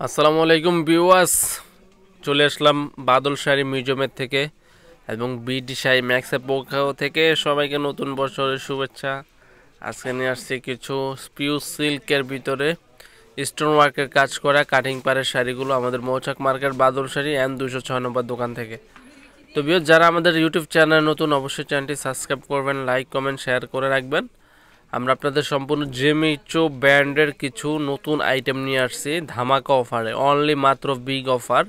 আসসালামু আলাইকুম ভিউয়ার্স, চলে আসলাম বাদল শাড়ি মিউজিয়ামের থেকে এবং বিডি শাড়ি ম্যাক্সের পক্ষ থেকে সবাইকে নতুন বছরের শুভেচ্ছা। আজকে নিয়ে আসছি কিছু পিওর সিল্কের ভিতরে স্টোন ওয়ার্কের কাজ করা কাটিং পাড়ের শাড়িগুলো আমাদের মৌচাক মার্কেট বাদল শাড়ি এন 206 নম্বর দোকান থেকে। তো ভিউয়ার্স, যারা আমাদের ইউটিউব চ্যানেল নতুন অবশ্যই চ্যানেলটি সাবস্ক্রাইব করবেন, লাইক কমেন্ট শেয়ার করে রাখবেন। আমরা আপনাদের সম্পূর্ণ জেমিচো ব্র্যান্ডের কিছু নতুন আইটেম নিয়ে আসছি ধামাকা অফারে, অনলি মাত্র বিগ অফার।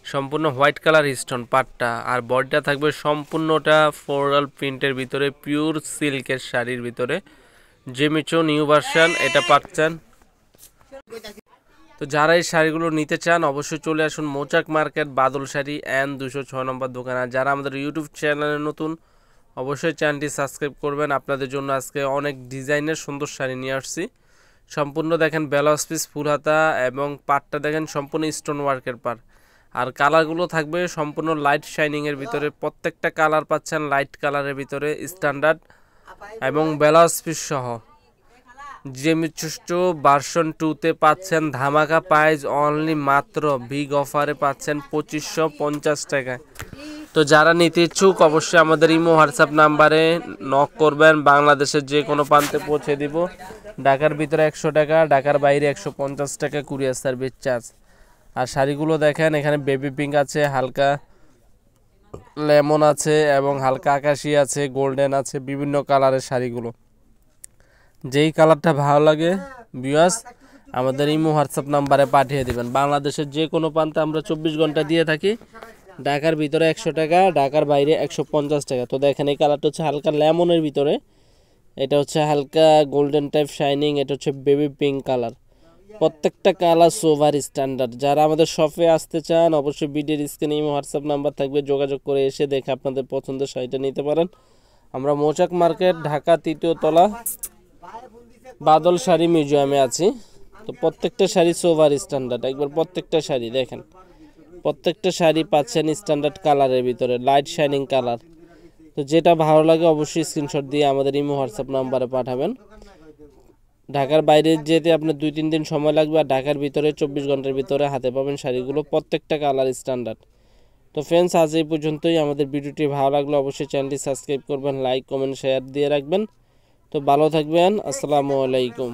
সম্পূর্ণ হোয়াইট কালার স্টোন পাটটা আর বডিটা থাকবে সম্পূর্ণটা ফ্লোরাল প্রিন্টের ভিতরে পিওর সিল্কের শাড়ির ভিতরে জেমিচো নিউ ভার্সন এটা পাচ্ছেন। তো যারা এই শাড়িগুলো নিতে চান অবশ্যই চলে আসুন মৌচাক মার্কেট বাদল শাড়ি এন 206 নম্বর দোকান। আর যারা আমাদের ইউটিউব চ্যানেলে নতুন অবশ্যই চ্যানেলটি সাবস্ক্রাইব করবেন। আপনাদের জন্য আজকে অনেক ডিজাইনের সুন্দর শাড়ি নিয়ে আসছি। সম্পূর্ণ দেখেন ব্লাউজ পিস ফুল হাতা এবং পাটটা দেখেন সম্পূর্ণ স্টোন ওয়ার্কের পার। আর কালারগুলো থাকবে সম্পূর্ণ লাইট শাইনিংয়ের ভিতরে, প্রত্যেকটা কালার পাচ্ছেন লাইট কালারের ভিতরে স্ট্যান্ডার্ড এবং ব্লাউজ পিস সহ। জেমিচো ভার্সন 2তে পাচ্ছেন ধামাকা প্রাইস অনলি মাত্র বিগ অফারে পাচ্ছেন 2550 টাকায়। তো যারা নিতে ইচ্ছুক অবশ্যই আমাদের ইমো হোয়াটসঅ্যাপ নাম্বারে নক করবেন। বাংলাদেশের যে কোনো প্রান্তে পৌঁছে দিব। ঢাকার ভিতরে 100 টাকা, ঢাকার বাইরে 150 টাকা কুরিয়ার সার্ভিস চার্জ। আর শাড়িগুলো দেখেন, এখানে বেবি পিঙ্ক আছে, হালকা লেমন আছে এবং হালকা আকাশি আছে, গোল্ডেন আছে, বিভিন্ন কালারের শাড়িগুলো। যেই কালারটা ভালো লাগে ভিউয়ার্স আমাদের ইমো হোয়াটসঅ্যাপ নাম্বারে পাঠিয়ে দিবেন। বাংলাদেশের যে কোনো প্রান্তে আমরা 24 ঘন্টা দিয়ে থাকি। ঢাকার ভিতরে 100 টাকা, ঢাকার বাইরে 150 টাকা। তো দেখেন এই কালারটা হচ্ছে হালকা লেমনের ভিতরে, এটা হচ্ছে হালকা গোল্ডেন টাইপ শাইনিং, এটা হচ্ছে বেবি পিঙ্ক কালার। প্রত্যেকটা কালার সোভার স্ট্যান্ডার্ড। যারা আমাদের শপে আসতে চান অবশ্যই ভিডিওর স্ক্রিনে ইমো হোয়াটসঅ্যাপ নাম্বার থাকবে, যোগাযোগ করে এসে দেখে আপনাদের পছন্দের শাড়িটা নিতে পারেন। আমরা মৌচাক মার্কেট ঢাকা 3য় তলা বাদল শাড়ি মিউজিয়ামে আছি। তো প্রত্যেকটা শাড়ি সোভার স্ট্যান্ডার্ড, একবার প্রত্যেকটা শাড়ি দেখেন, প্রত্যেকটা শাড়ি পাচ্ছেন স্ট্যান্ডার্ড কালারের ভিতরে লাইট শাইনিং কালার। তো যেটা ভালো লাগে অবশ্যই স্ক্রিনশট দিয়ে আমাদের ইমো হোয়াটসঅ্যাপ নাম্বারে পাঠাবেন। ঢাকার বাইরে যেতে আপনার 2-3 দিন সময় লাগবে, আর ঢাকার ভিতরে 24 ঘন্টার ভিতরে হাতে পাবেন শাড়িগুলো, প্রত্যেকটা কালার স্ট্যান্ডার্ড। তো ফ্রেন্ডস, আজ এই পর্যন্তই। আমাদের ভিডিওটি ভালো লাগলে অবশ্যই চ্যানেলটি সাবস্ক্রাইব করবেন, লাইক কমেন্ট শেয়ার দিয়ে রাখবেন। তো ভালো থাকবেন, আসসালামু আলাইকুম।